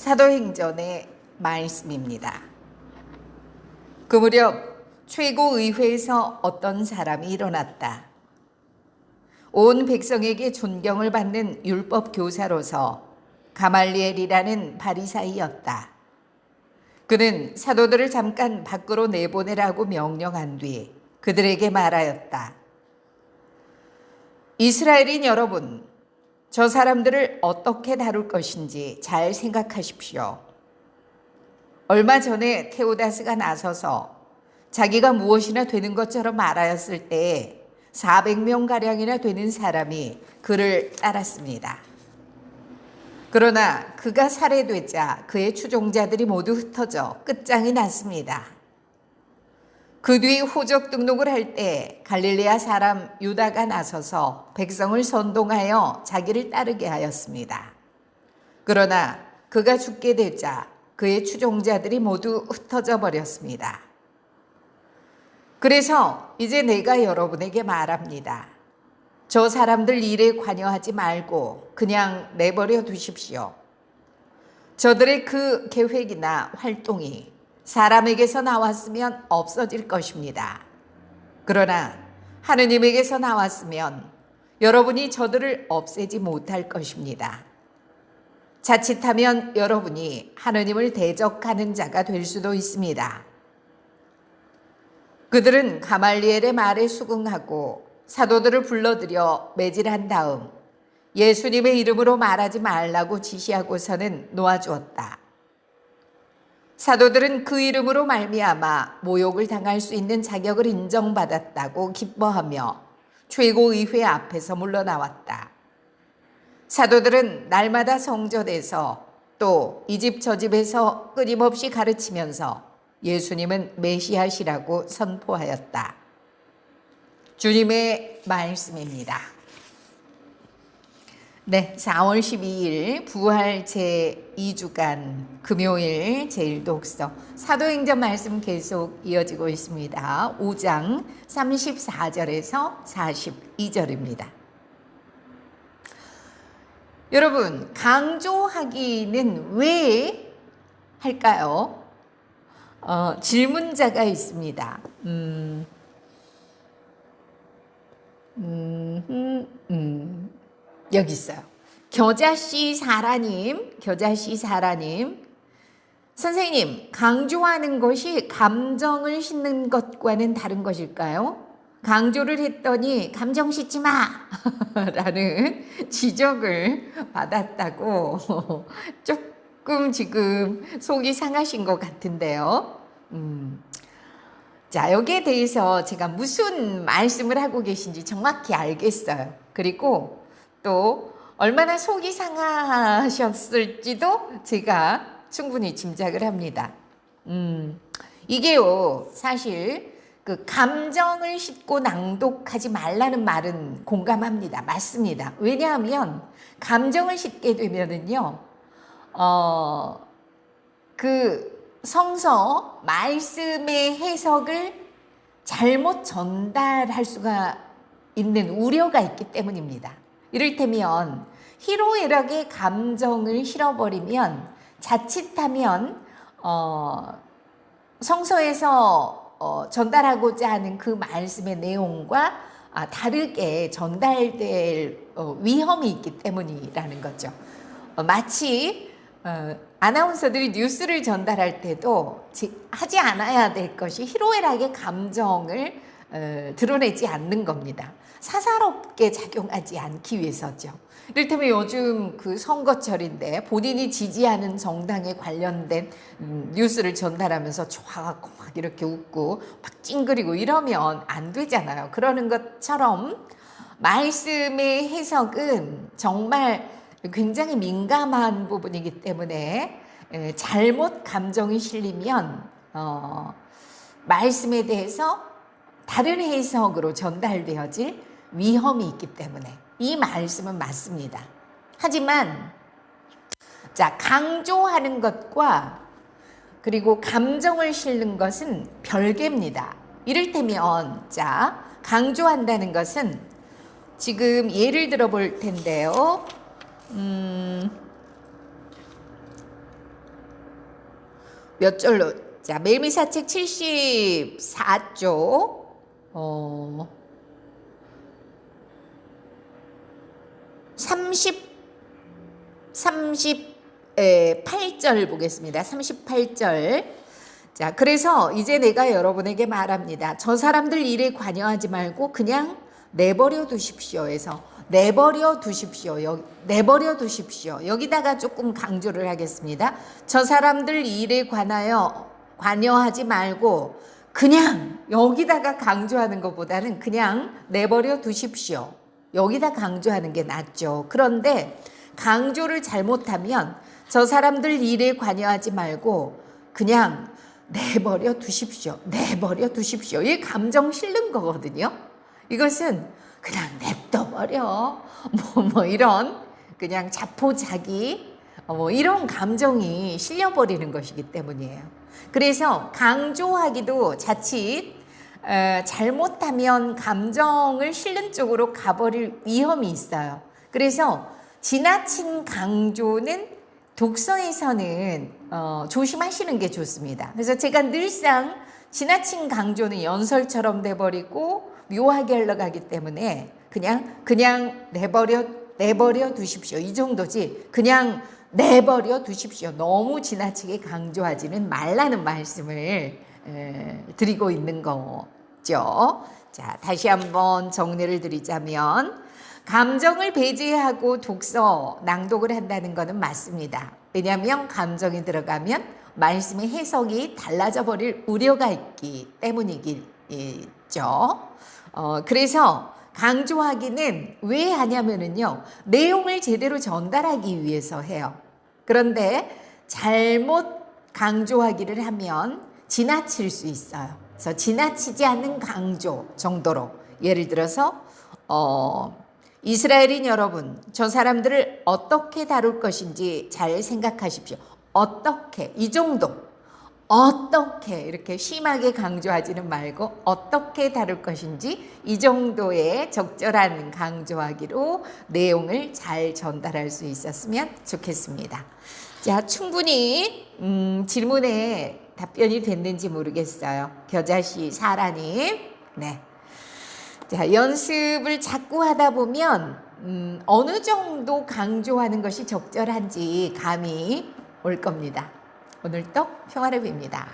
사도행전의 말씀입니다. 그 무렵 최고의회에서 어떤 사람이 일어났다. 온 백성에게 존경을 받는 율법 교사로서 가말리엘이라는 바리사이였다. 그는 사도들을 잠깐 밖으로 내보내라고 명령한 뒤 그들에게 말하였다. 이스라엘인 여러분, 저 사람들을 어떻게 다룰 것인지 잘 생각하십시오. 얼마 전에 테오다스가 나서서 자기가 무엇이나 되는 것처럼 말하였을 때에 400명가량이나 되는 사람이 그를 따랐습니다. 그러나 그가 살해되자 그의 추종자들이 모두 흩어져 끝장이 났습니다. 그 뒤 호적 등록을 할 때 갈릴레아 사람 유다가 나서서 백성을 선동하여 자기를 따르게 하였습니다. 그러나 그가 죽게 되자 그의 추종자들이 모두 흩어져 버렸습니다. 그래서 이제 내가 여러분에게 말합니다. 저 사람들 일에 관여하지 말고 그냥 내버려 두십시오. 저들의 그 계획이나 활동이 사람에게서 나왔으면 없어질 것입니다. 그러나 하느님에게서 나왔으면 여러분이 저들을 없애지 못할 것입니다. 자칫하면 여러분이 하느님을 대적하는 자가 될 수도 있습니다. 그들은 가말리엘의 말에 수긍하고 사도들을 불러들여 매질한 다음 예수님의 이름으로 말하지 말라고 지시하고서는 놓아주었다. 사도들은 그 이름으로 말미암아 모욕을 당할 수 있는 자격을 인정받았다고 기뻐하며 최고의회 앞에서 물러나왔다. 사도들은 날마다 성전에서 또 이 집 저 집에서 끊임없이 가르치면서 예수님은 메시아시라고 선포하였다. 주님의 말씀입니다. 네, 4월 12일 부활 제2주간 금요일 제1독서 사도행전 말씀 계속 이어지고 있습니다. 5장 34절에서 42절입니다. 여러분, 강조하기는 왜 할까요? 질문자가 있습니다. 여기 있어요. 겨자씨 사라님, 선생님, 강조하는 것이 감정을 싣는 것과는 다른 것일까요? 강조를 했더니 감정 싣지 마! 라는 지적을 받았다고 조금 지금 속이 상하신 것 같은데요. 자, 여기에 대해서 제가 무슨 말씀을 하고 계신지 정확히 알겠어요. 그리고 또 얼마나 속이 상하셨을지도 제가 충분히 짐작을 합니다. 이게요, 사실 그 감정을 싣고 낭독하지 말라는 말은 공감합니다. 맞습니다. 왜냐하면 감정을 싣게 되면은요, 그 성서 말씀의 해석을 잘못 전달할 수가 있는 우려가 있기 때문입니다. 이를테면 희로애락의 감정을 실어버리면 자칫하면 성서에서 전달하고자 하는 그 말씀의 내용과 다르게 전달될 위험이 있기 때문이라는 거죠. 마치 아나운서들이 뉴스를 전달할 때도 하지 않아야 될 것이 희로애락의 감정을 드러내지 않는 겁니다. 사사롭게 작용하지 않기 위해서죠. 이를테면 요즘 그 선거철인데 본인이 지지하는 정당에 관련된 뉴스를 전달하면서 좋아하고 막 이렇게 웃고 막 찡그리고 이러면 안 되잖아요. 그러는 것처럼 말씀의 해석은 정말 굉장히 민감한 부분이기 때문에 잘못 감정이 실리면 말씀에 대해서 다른 해석으로 전달되어질 위험이 있기 때문에 이 말씀은 맞습니다. 하지만 자, 강조하는 것과 그리고 감정을 실는 것은 별개입니다. 이를테면 자, 강조한다는 것은 지금 예를 들어 볼 텐데요. 몇 절로? 자, 매일미사책 74쪽. 38절 보겠습니다. 38절. 자, 그래서 이제 내가 여러분에게 말합니다. 저 사람들 일에 관여하지 말고 그냥 내버려 두십시오. 해서 내버려 두십시오. 내버려 두십시오. 여기다가 조금 강조를 하겠습니다. 저 사람들 일에 관여하지 말고 그냥 여기다가 강조하는 것보다는 그냥 내버려 두십시오. 여기다 강조하는 게 낫죠. 그런데 강조를 잘못하면 저 사람들 일에 관여하지 말고 그냥 내버려 두십시오. 내버려 두십시오. 이 감정 실는 거거든요. 이것은 그냥 냅둬버려. 이런 그냥 자포자기 이런 감정이 실려버리는 것이기 때문이에요. 그래서 강조하기도 자칫 잘못하면 감정을 실는 쪽으로 가버릴 위험이 있어요. 그래서 지나친 강조는 독서에서는 조심하시는 게 좋습니다. 그래서 제가 늘상 지나친 강조는 연설처럼 돼버리고 묘하게 흘러가기 때문에 그냥 내버려 두십시오. 이 정도지. 그냥 내버려 두십시오. 너무 지나치게 강조하지는 말라는 말씀을 드리고 있는 거죠. 자, 다시 한번 정리를 드리자면 감정을 배제하고 독서, 낭독을 한다는 것은 맞습니다. 왜냐하면 감정이 들어가면 말씀의 해석이 달라져 버릴 우려가 있기 때문이겠죠. 그래서 강조하기는 왜 하냐면은요, 내용을 제대로 전달하기 위해서 해요. 그런데 잘못 강조하기를 하면 지나칠 수 있어요. 그래서 지나치지 않는 강조 정도로, 예를 들어서 이스라엘인 여러분, 저 사람들을 어떻게 다룰 것인지 잘 생각하십시오. 어떻게, 이 정도. 어떻게, 이렇게 심하게 강조하지는 말고 어떻게 다룰 것인지 이 정도의 적절한 강조하기로 내용을 잘 전달할 수 있었으면 좋겠습니다. 자, 충분히 질문에 답변이 됐는지 모르겠어요. 겨자씨 사라님. 네. 자, 연습을 자꾸 하다 보면 어느 정도 강조하는 것이 적절한지 감이 올 겁니다. 오늘도 평화를 빕니다.